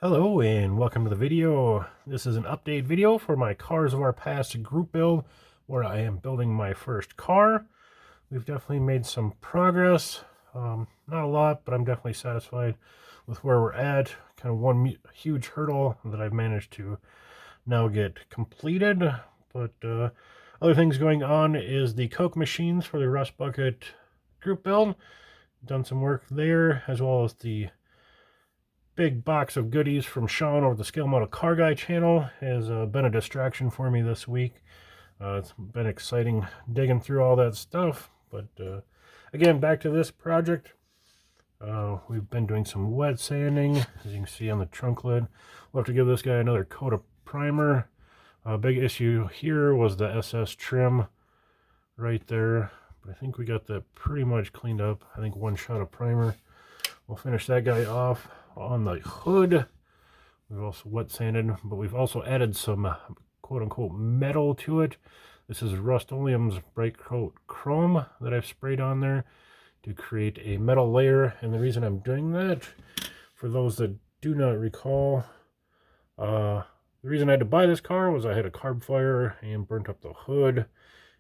Hello and welcome to the video. This is an update video for my Cars of Our Past group build where I am building my first car. We've definitely made some progress. Not a lot, but I'm definitely satisfied with where we're at. Kind of one huge hurdle that I've managed to now get completed. But other things going on is the Coke machines for the Rust Bucket group build. Done some work there, as well as the big box of goodies from Sean over the Scale Model Car Guy channel has been a distraction for me this week. It's been exciting digging through all that stuff. But again, back to this project. We've been doing some wet sanding, as you can see on the trunk lid. We'll have to give this guy another coat of primer. Big issue here was the SS trim right there. But I think we got that pretty much cleaned up. I think one shot of primer. We'll finish that guy off. On the hood, we've also wet sanded, but we've also added some quote-unquote metal to it. This is Rust-Oleum's Bright Coat Chrome that I've sprayed on there to create a metal layer. And the reason I'm doing that, for those that do not recall, the reason I had to buy this car was I had a carb fire and burnt up the hood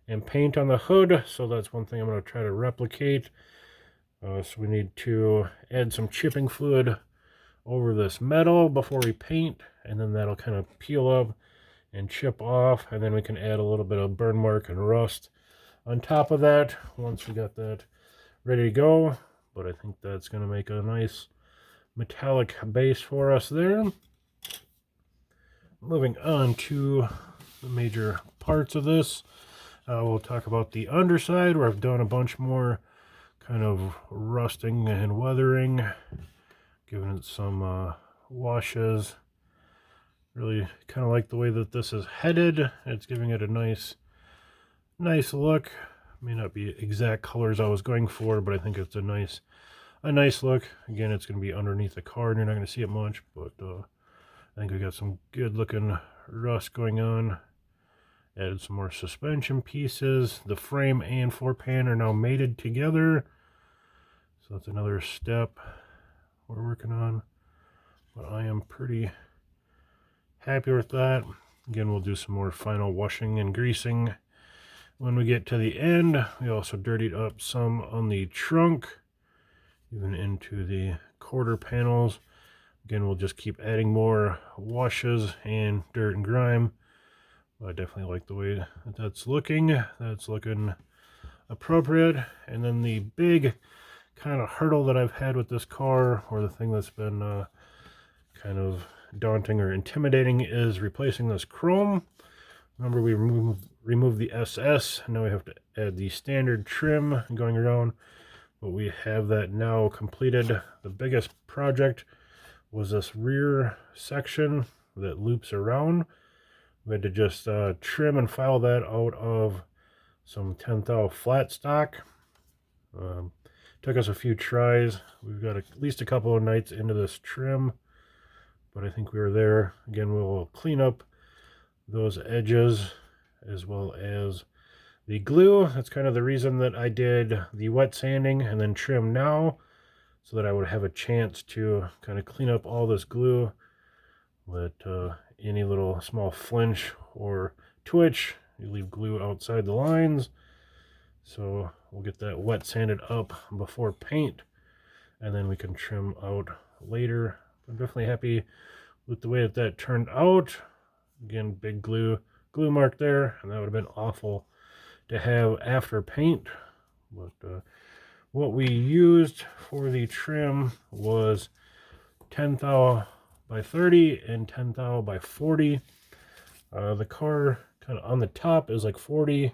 and paint on the hood. So that's one thing I'm going to try to replicate. So we need to add some chipping fluid over this metal before we paint, and then that'll kind of peel up and chip off, and then we can add a little bit of burn mark and rust on top of that once we got that ready to go. But I think that's going to make a nice metallic base for us there. Moving on to the major parts of this, we'll talk about the underside, where I've done a bunch more kind of rusting and weathering, giving it some washes. Really kind of like the way that this is headed. It's giving it a nice look. May not be exact colors I was going for, but I think it's a nice look. Again, it's going to be underneath the car and you're not going to see it much, but I think we got some good looking rust going on. Added some more suspension pieces. The frame and floor pan are now mated together, so that's another step we're working on, but I am pretty happy with that. Again, we'll do some more final washing and greasing when we get to the end. We also dirtied up some on the trunk, even into the quarter panels. Again, we'll just keep adding more washes and dirt and grime. I definitely like the way that that's looking. That's looking appropriate. And then the big kind of hurdle that I've had with this car, or the thing that's been kind of daunting or intimidating, is replacing this chrome. Remember, we removed the SS. Now we have to add the standard trim going around, but we have that now completed. The biggest project was this rear section that loops around. We had to just trim and file that out of some 10 thou flat stock. Took us a few tries. We've got at least a couple of nights into this trim, but I think we were there. Again, we'll clean up those edges as well as the glue. That's kind of the reason that I did the wet sanding and then trim now, so that I would have a chance to kind of clean up all this glue. Let any little small flinch or twitch, you leave glue outside the lines. So we'll get that wet sanded up before paint, and then we can trim out later. I'm definitely happy with the way that that turned out. Again, big glue mark there, and that would have been awful to have after paint. But what we used for the trim was 10 thou by 30 and 10 thou by 40. The car kind of on the top is like 40.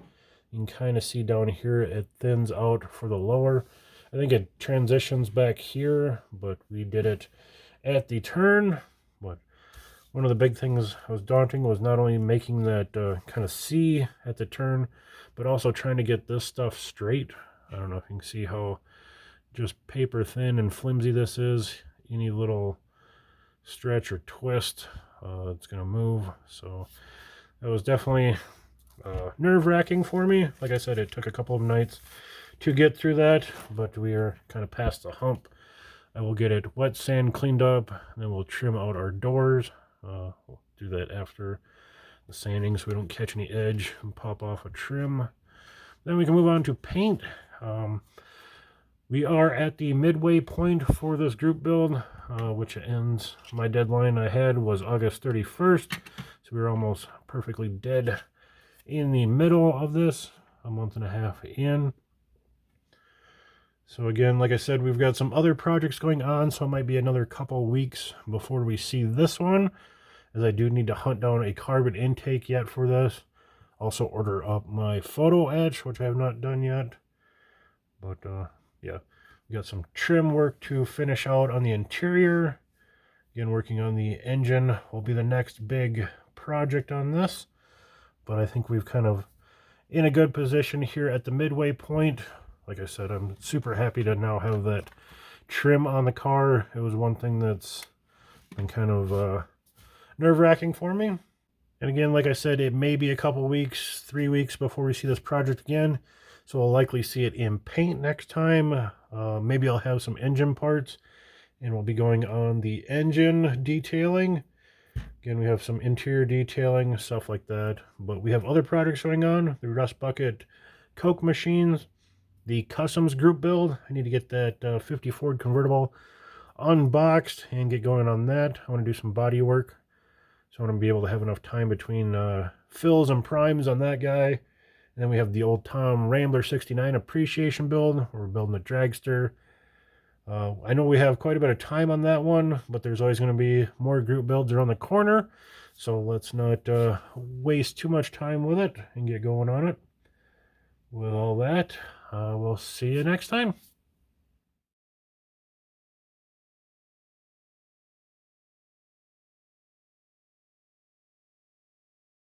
You can kind of see down here it thins out for the lower. I think it transitions back here, but we did it at the turn. But one of the big things that was daunting was not only making that kind of C at the turn, but also trying to get this stuff straight. I don't know if you can see how just paper thin and flimsy this is. Any little stretch or twist, it's going to move. So that was definitely nerve-wracking for me. Like I said, it took a couple of nights to get through that, but we are kind of past the hump I will get it wet sand cleaned up, and then we'll trim out our doors. We'll do that after the sanding so we don't catch any edge and pop off a trim. Then we can move on to paint. We are at the midway point for this group build, which ends, my deadline I had was August 31st, so we're almost perfectly dead in the middle of this, a month and a half in. So again, like I said, we've got some other projects going on, so it might be another couple weeks before we see this one, as I do need to hunt down a carbon intake yet for this. Also order up my photo etch, which I have not done yet. But yeah, we got some trim work to finish out on the interior. Again, working on the engine will be the next big project on this. But I think we've kind of in a good position here at the midway point. Like I said, I'm super happy to now have that trim on the car. It was one thing that's been kind of nerve-wracking for me. And again, like I said, it may be a couple weeks, 3 weeks before we see this project again. So we'll likely see it in paint next time. Maybe I'll have some engine parts, and we'll be going on the engine detailing. Again, we have some interior detailing, stuff like that. But we have other projects going on. The Rust Bucket Coke machines, the Customs group build. I need to get that 50 Ford convertible unboxed and get going on that. I want to do some body work. So I want to be able to have enough time between fills and primes on that guy. And then we have the old Tom Rambler 69 appreciation build. We're building a dragster. I know we have quite a bit of time on that one, but there's always going to be more group builds around the corner. So let's not waste too much time with it and get going on it. With all that, we'll see you next time.